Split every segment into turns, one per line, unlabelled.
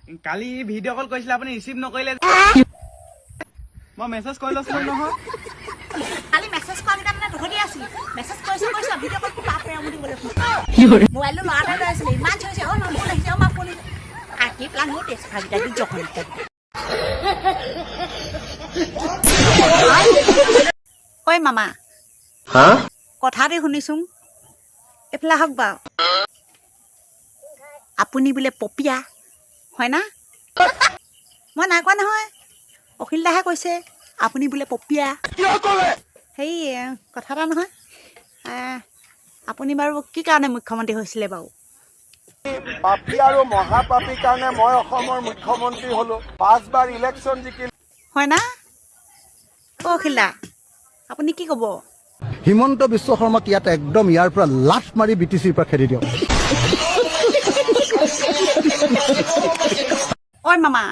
কালি video' কল কৰিছিলে আপুনি receive নকৰিলে মই মেছেজ কৰি লৈছিলো নহয়
কালি মেছেজ কৰা কেইটা মানে ধৰি আছিল মেছেজ কৰিছে ভিডিঅ' কল বাপৰে আমুদি বোলে মোবাইলটো লৰাটা লৈ আছিলে ইমান হৈছে নম্বৰ আহিছে মই ফোন কাটি প্লান মোৰ টেষ্ট ভাগিটা দি জখন ঐ মামা
হা
কথা দি শুনিছোং এফালে হওক বাৰু আপুনি বোলে পপিয়া হয় না মই নাই কোৱা নহয় অখিল দাহে কৈছে আপুনি বোলে পপিয়া সেই কথা এটা নহয় আপুনি বাৰু কি কাৰণে মুখ্যমন্ত্ৰী হৈছিলে বাৰু
পাপী আৰু মহাপাপীৰ কাৰণে মই অসমৰ মুখ্যমন্ত্ৰী হলো 5 বাৰ ইলেকশ্যন জিকিল
হয় না অখিল দা আপুনি কি ক'ব
হিমন্ত বিশ্ব শৰ্মাক ইয়াত একদম ইয়াৰ পৰা লাট মাৰি বিটিচিৰ পৰা খেদি দিয়ক
ঐ মামা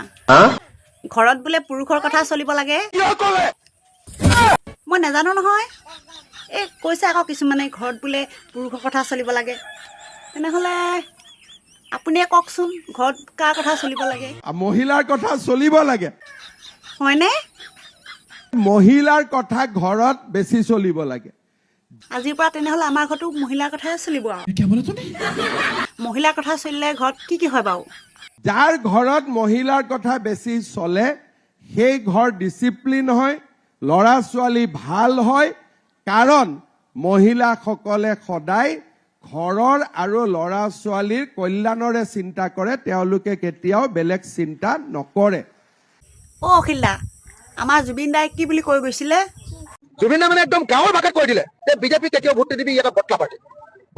ঘৰত বোলে পুৰুষৰ কথা চলিব লাগে মই নাজানো নহয় এই কৈছে আকৌ কিছুমানে ঘৰত বোলে পুৰুষৰ কথা চলিব লাগে তেনেহ'লে আপুনিয়ে কওকচোন ঘৰত কাৰ কথা চলিব লাগে
মহিলাৰ কথা চলিব লাগে
হয়নে
মহিলাৰ কথা ঘৰত বেছি চলিব লাগে
আজিৰ পৰা তেনেহ'লে আমাৰ ঘৰতো মহিলাৰ কথাই চলিব আৰু মহিলাৰ কথা চলিলে ঘৰত কি হয় বাৰু
যাৰ ঘৰত মহিলাৰ কথা বেছি চলে সেই ঘৰ ডিচিপ্লিন হয় ল'ৰা ছোৱালী ভাল হয় কাৰণ মহিলাসকলে সদায় ঘৰৰ আৰু ল'ৰা ছোৱালীৰ কল্যাণৰে চিন্তা কৰে তেওঁলোকে কেতিয়াও বেলেগ চিন্তা নকৰে
অখিল দা আমাৰ জুবিন দাই কি বুলি কৈ গৈছিলে
জুবিনে মানে একদম গাঁৱৰ ভাষাত কৈ দিলে যে বিজেপি কেতিয়াও ভোট নিদিবি এটা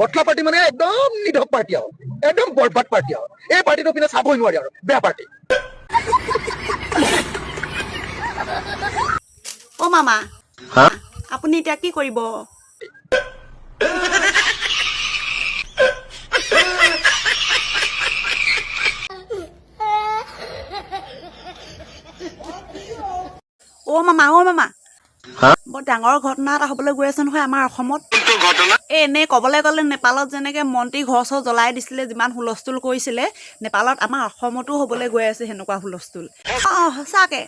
বটলা পাৰ্টি মানে একদম নিধক পাৰ্টি আৰু একদম বৰবাদ পাৰ্টি আৰু এই পাৰ্টিটো পিনে চাবই নোৱাৰি আৰু বেয়া পাৰ্টি
অ মামা আপুনি এতিয়া কি কৰিব অ মামা বৰ ডাঙৰ ঘটনা এটা হবলৈ গৈ আছে নহয় আমাৰ অসমত এনেই কবলৈ গ'লে নেপালত যেনেকে মন্ত্ৰী ঘৰ চৰ জ্বলাই দিছিলে যিমান হুলস্থুল কৰিছিলে নেপালত আমাৰ অসমতো হবলৈ গৈ আছে সেনেকুৱা হুলস্থুল সঁচাকে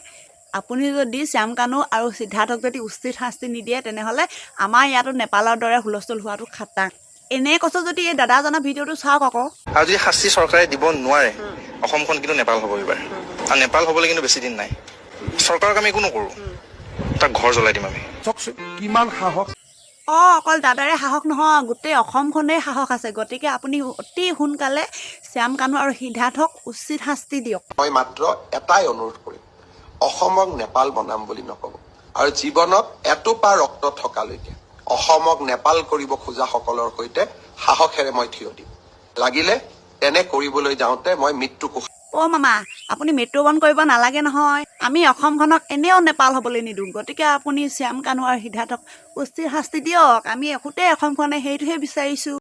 আপুনি যদি শ্যাম কানু আৰু সিদ্ধাৰ্থক যদি উচিত শাস্তি নিদিয়ে তেনেহ'লে আমাৰ ইয়াতো নেপালৰ দৰে হুলস্থুল হোৱাটো খাটাং এনেই কৈছো যদি এই দাদাজনৰ ভিডিঅ'টো চাওক আকৌ
আৰু যদি শাস্তি চৰকাৰে দিব নোৱাৰে অসমখন কিন্তু নেপাল হ'ব এইবাৰ আৰু নেপাল হ'বলৈ কিন্তু বেছি দিন নাই চৰকাৰক আমি একো নকৰোঁ তাক ঘৰ জ্বলাই দিম আমি
চাওকচোন কিমান সাহস
অকল দাদাৰে সাহস নহয় গোটেই অসমখনেই সাহস আছে গতিকে আপুনি অতি সোনকালে শ্যাম কানু আৰু সিদ্ধাৰ্থক উচিত শাস্তি দিয়ক
মই মাত্ৰ এটাই অনুৰোধ কৰিম অসমক নেপাল বনাম বুলি নকব আৰু জীৱনত এটোপা ৰক্ত থকালৈকে অসমক নেপাল কৰিব খোজা সকলৰ সৈতে সাহসেৰে মই থিয় দিম লাগিলে তেনে কৰিবলৈ যাওঁতে মই মৃত্যু
মামা আপুনি মৃত্যুবৰণ কৰিব নালাগে নহয় আমি অসমখনক এনেও নেপাল হ'বলৈ নিদিওঁ গতিকে আপুনি শ্যাম কানু আৰু সিদ্ধাৰ্থক উচিত শাস্তি দিয়ক আমি গোটেই অসমখনে সেইটোহে বিচাৰিছোঁ